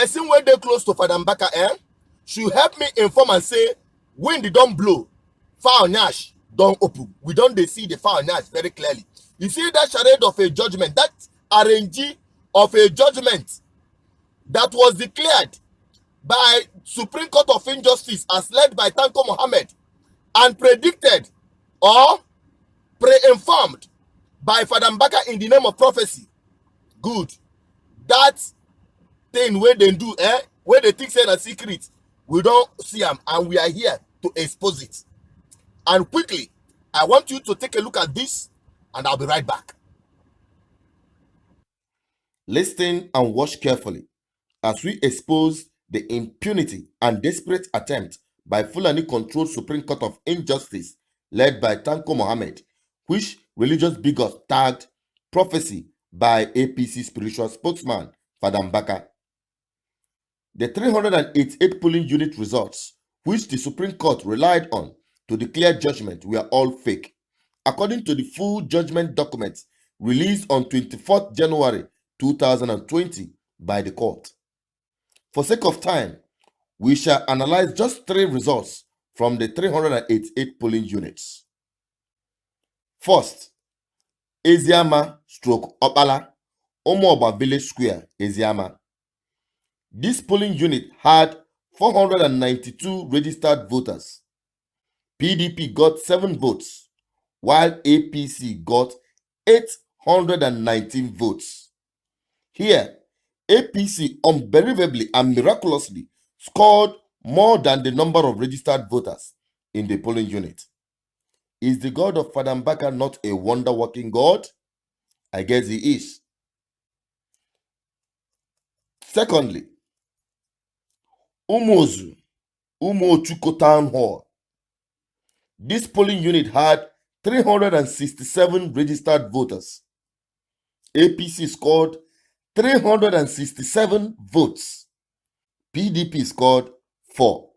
person where they close to Fr Mbaka should help me inform and say, wind don't blow, foul nash don't open. We don't they see the foul nash very clearly. You see that charade of a judgment, that RNG of a judgment that was declared by Supreme Court of Injustice as led by Tanko Mohamed and predicted or pre-informed by Fr Mbaka in the name of prophecy. Good. That thing where they do, where they think say a secret, we don't see them, and we are here to expose it. And quickly, I want you to take a look at this, and I'll be right back. Listen and watch carefully as we expose the impunity and desperate attempt by Fulani-controlled Supreme Court of Injustice led by Tanko Mohamed, which religious bigots tagged Prophesy by APC Spiritual spokesman Fr Mbaka. The 388 polling unit results, which the Supreme Court relied on to declare judgment, were all fake, according to the full judgment documents released on 24th January 2020 by the court. For sake of time, we shall analyze just 3 results from the 388 polling units. First, Eziama / Opala, Omoba Village Square, Eziama. This polling unit had 492 registered voters. PDP got 7 votes, while APC got 819 votes. Here, APC unbelievably and miraculously scored more than the number of registered voters in the polling unit. Is the God of Fr Mbaka not a wonder-working God? I guess he is. Secondly, Umuozu, Umuochuko Town Hall. This polling unit had 367 registered voters. APC scored 367 votes. PDP scored 4.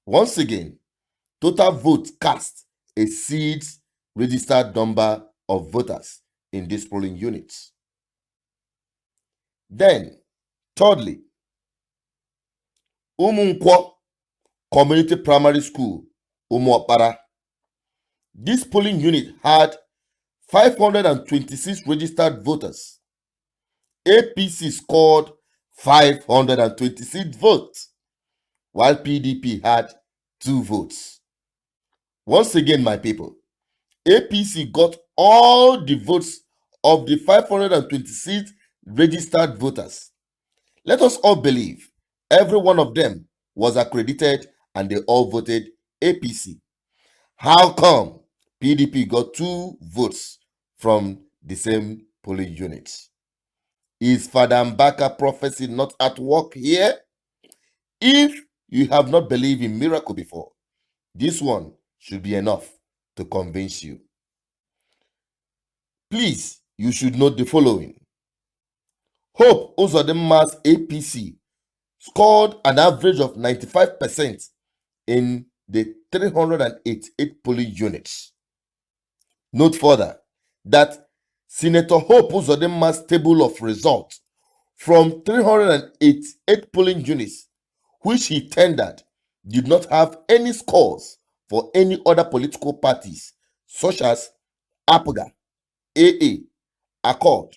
Once again, total votes cast exceeds registered number of voters in this polling units. Then, thirdly, Umunkwo Community Primary School, Umuopara. This polling unit had 526 registered voters. APC scored 526 votes, while PDP had 2 votes. Once again, my people, APC got all the votes of the 526 registered voters. Let us all believe every one of them was accredited and they all voted APC. How come PDP got 2 votes from the same polling units? Is Fr Mbaka prophecy not at work here? If you have not believed in miracle before, this one should be enough to convince you. Please, you should note the following. Hope Uzodinma's APC scored an average of 95% in the 388 polling units. Note further that Senator Hope Uzodinma's table of results from 388 polling units, which he tendered, did not have any scores for any other political parties, such as APGA, AA, Accord,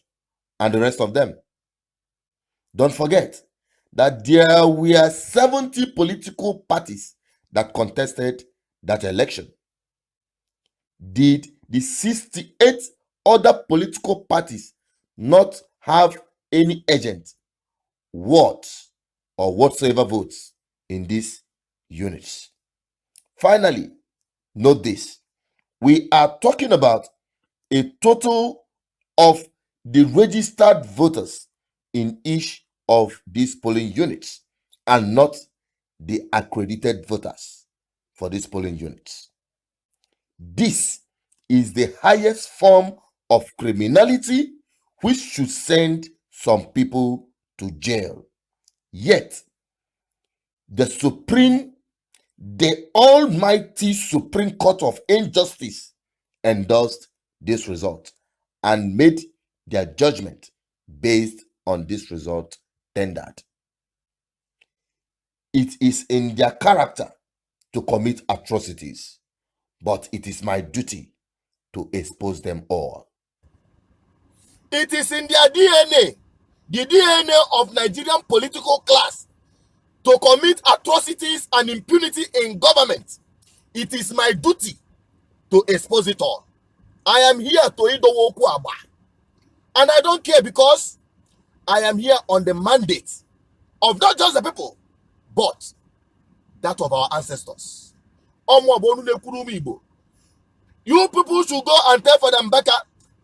and the rest of them. Don't forget that there were 70 political parties that contested that election. Did the 68 other political parties not have any agent, what or whatsoever votes in these units? Finally, note this. We are talking about a total of the registered voters in each of these polling units and not the accredited voters for these polling units. This is the highest form of criminality which should send some people to jail. Yet, the almighty Supreme Court of Injustice endorsed this result and made their judgment based on this result tendered. it is in their character to commit atrocities, but it is my duty to expose them all. It is in their DNA, the DNA of Nigerian political class, to commit atrocities and impunity in government. It is my duty to expose it all. I am here to Idowoku Aba. And I don't care, because I am here on the mandate of not just the people, but that of our ancestors. You people should go and tell Fr Mbaka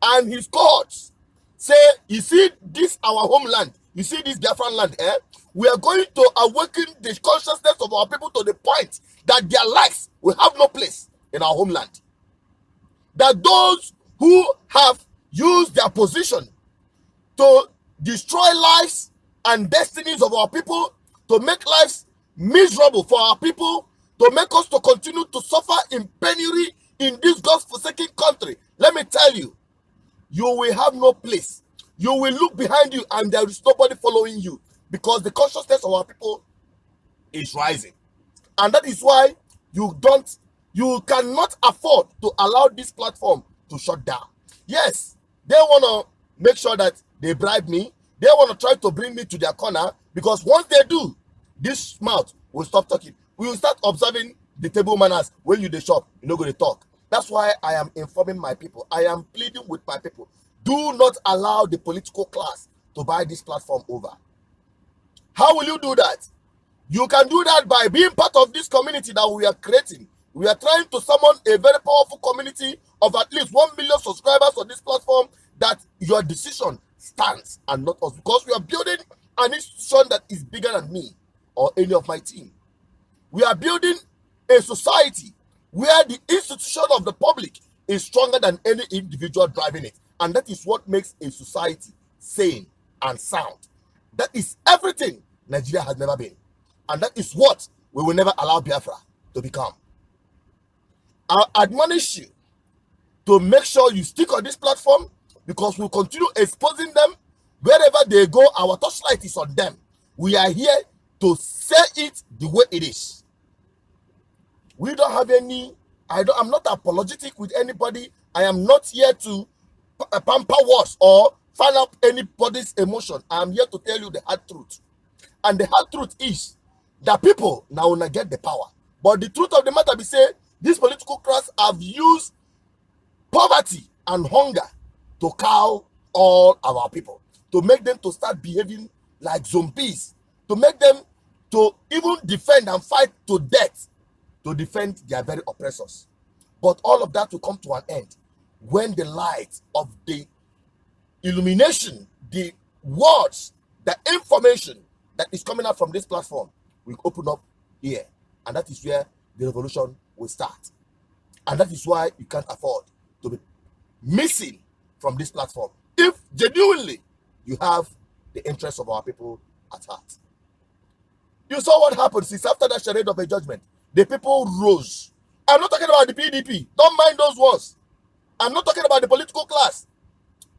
and his cohorts, say, you see this our homeland, you see this Biafran land, we are going to awaken the consciousness of our people to the point that their lives will have no place in our homeland. That those who have used their position to destroy lives and destinies of our people, to make lives miserable for our people, to make us to continue to suffer in penury in this God-forsaken country, let me tell you, you will have no place. You will look behind you and there is nobody following you, because the consciousness of our people is rising. And that is why you cannot afford to allow this platform to shut down. Yes, they want to make sure that they bribe me. They want to try to bring me to their corner, because once they do, this mouth will stop talking. We will start observing the table manners. When you the shop, you're not going to talk. That's why I am informing my people. I am pleading with my people. Do not allow the political class to buy this platform over. How will you do that? You can do that by being part of this community that we are creating. We are trying to summon a very powerful community of at least 1 million subscribers on this platform, that your decision stands and not us, because we are building an institution that is bigger than me or any of my team. We are building a society where the institution of the public is stronger than any individual driving it. And that is what makes a society sane and sound. That is everything Nigeria has never been. And that is what we will never allow Biafra to become. I admonish you to make sure you stick on this platform, because we'll continue exposing them wherever they go. Our torchlight is on them. We are here to say it the way it is. We don't have any, I'm not apologetic with anybody. I am not here to pamper words or fan up anybody's emotion. I am here to tell you the hard truth. And the hard truth is that people now will not get the power. But the truth of the matter be say, these political class have used poverty and hunger to cow all our people, to make them to start behaving like zombies, to make them to even defend and fight to death to defend their very oppressors. But all of that will come to an end when the light of the illumination, the words, the information that is coming out from this platform will open up here. And that is where the revolution will start. And that is why you can't afford to be missing from this platform if genuinely you have the interests of our people at heart. You saw what happened since after that charade of a judgment. The people rose. I'm not talking about the PDP. Don't mind those words. I'm not talking about the political class.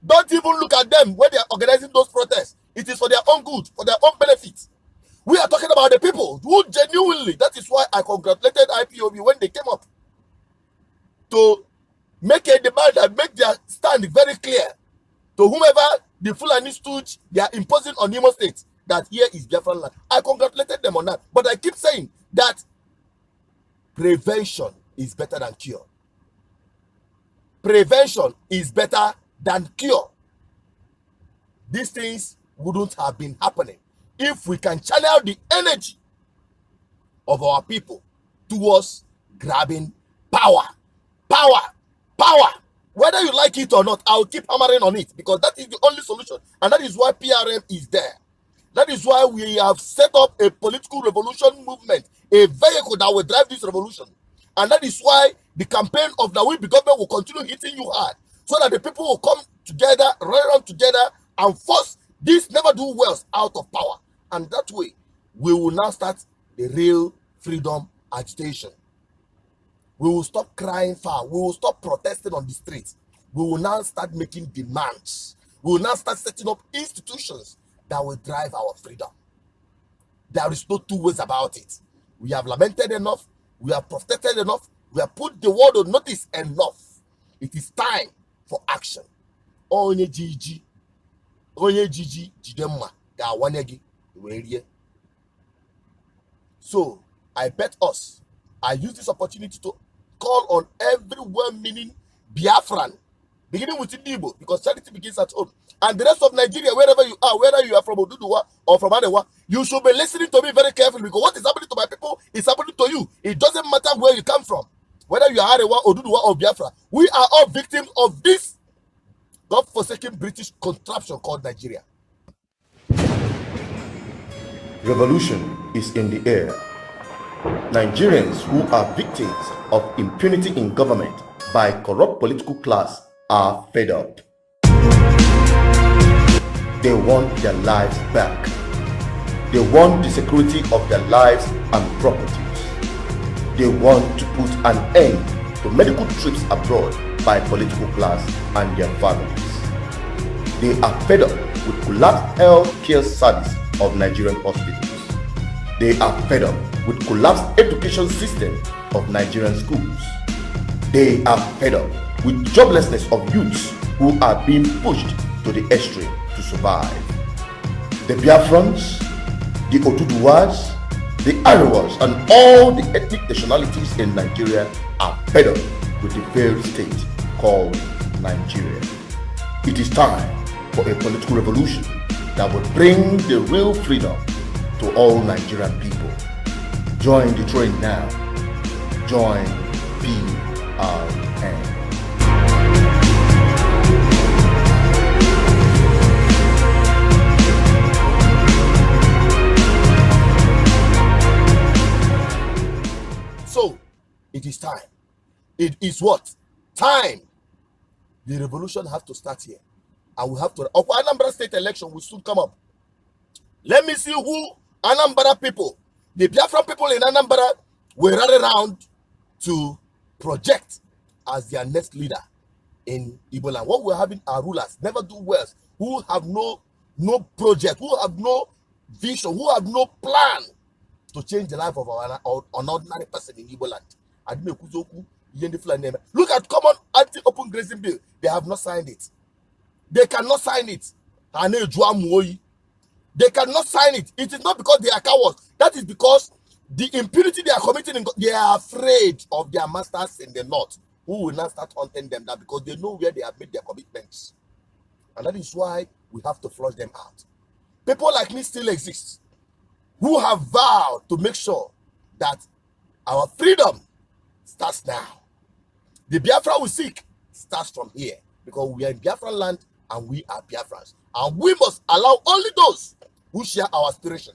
Don't even look at them when they are organizing those protests. It is for their own good, for their own benefit. We are talking about the people who genuinely, that is why I congratulated IPOB when they came up to make a demand and make their stand very clear to whomever the Fulani stooge they are imposing on Imo State, that here is Biafran land. I congratulated them on that. But I keep saying that prevention is better than cure. Prevention is better than cure. These things wouldn't have been happening if we can channel the energy of our people towards grabbing power. Power. Power. Whether you like it or not, I'll keep hammering on it, because that is the only solution. And that is why PRM is there. That is why we have set up a political revolution movement, a vehicle that will drive this revolution. And that is why the campaign of the Will-Be government will continue hitting you hard, so that the people will come together, run around together, and force these never-do-wells out of power. And that way, we will now start the real freedom agitation. We will stop crying foul. We will stop protesting on the streets. We will now start making demands. We will now start setting up institutions that will drive our freedom. There is no two ways about it. We have lamented enough. We have protested enough. We have put the world on notice enough. It is time for action. Onye Gigi Jidemma ga wanyegi werie. So I bet us. I use this opportunity to call on every well-meaning Biafran, beginning with Igbo, because charity begins at home. And the rest of Nigeria, wherever you are, whether you are from Oduduwa or from Arewa, you should be listening to me very carefully, because what is happening to my people is happening to you. It doesn't matter where you come from, whether you are Arewa, Oduduwa, or Biafra. We are all victims of this God-forsaken British contraption called Nigeria. Revolution is in the air. Nigerians who are victims of impunity in government by corrupt political class are fed up. They want their lives back. They want the security of their lives and properties. They want to put an end to medical trips abroad by political class and their families. They are fed up with collapsed health care service of Nigerian hospitals. They are fed up with collapsed education system of Nigerian schools. They are fed up with joblessness of youths who are being pushed to the extreme to survive. The Biafrans, the Oduduwas, the Arewas, and all the ethnic nationalities in Nigeria are fed up with the failed state called Nigeria. It is time for a political revolution that will bring the real freedom to all Nigerian people. Join the train now. Join BRN. So, it is time. It is what? Time. The revolution has to start here. And we have to... Anambra state election will soon come up. Let me see who Anambra people, the Biafran people in Anambra, will rally around to project as their next leader in Igbo land. What we're having are rulers, never do wells, who have no project, who have no vision, who have no plan to change the life of an ordinary person in Igbo land. Look at common anti-open grazing bill. They have not signed it. They cannot sign it. They cannot sign it. It is not because they are cowards. That is because the impunity they are committing, they are afraid of their masters in the north, who will now start hunting them down because they know where they have made their commitments. And that is why we have to flush them out. People like me still exist, who have vowed to make sure that our freedom starts now. The Biafra we seek starts from here, because we are in Biafran land and we are Biafrans. And we must allow only those who share our aspiration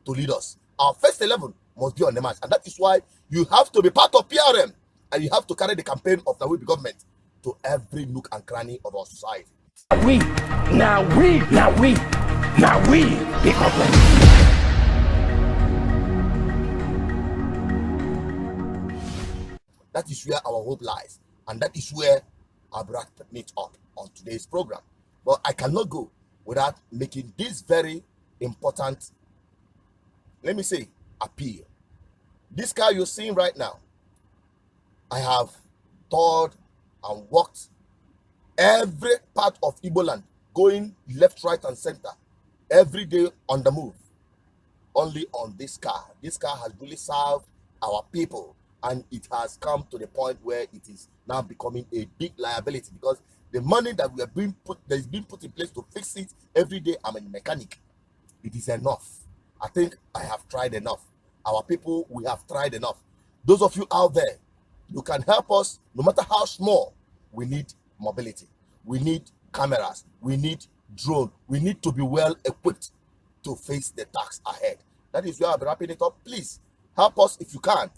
to lead us. Our first 11 must be on the march. And that is why you have to be part of PRM, and you have to carry the campaign of the government to every nook and cranny of our society. Now we, the government. That is where our hope lies. And that is where our brother meets up on today's program. But I cannot go without making this very important, let me say, appeal. This car you're seeing right now, I have toured and walked every part of Igbo land, going left, right, and center, every day on the move, only on this car. This car has really served our people, and it has come to the point where it is now becoming a big liability, because the money that we are being put, that is being put in place to fix it every day, I'm a mechanic. It is enough. I think I have tried enough. Our people, we have tried enough. Those of you out there, you can help us, no matter how small. We need mobility. We need cameras. We need drone. We need to be well equipped to face the task ahead. That is where I'll be wrapping it up. Please help us if you can.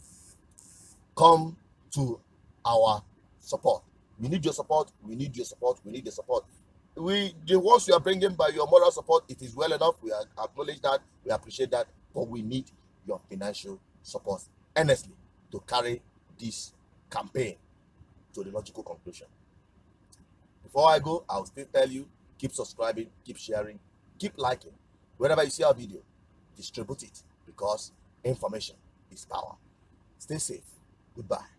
Come to our support. We need your support. We need your support. We need your support. The ones you are bringing by your moral support, it is well enough. We acknowledge that. We appreciate that. But we need your financial support, honestly, to carry this campaign to the logical conclusion. Before I go, I'll still tell you, keep subscribing, keep sharing, keep liking. Wherever you see our video, distribute it. because information is power. Stay safe. Goodbye.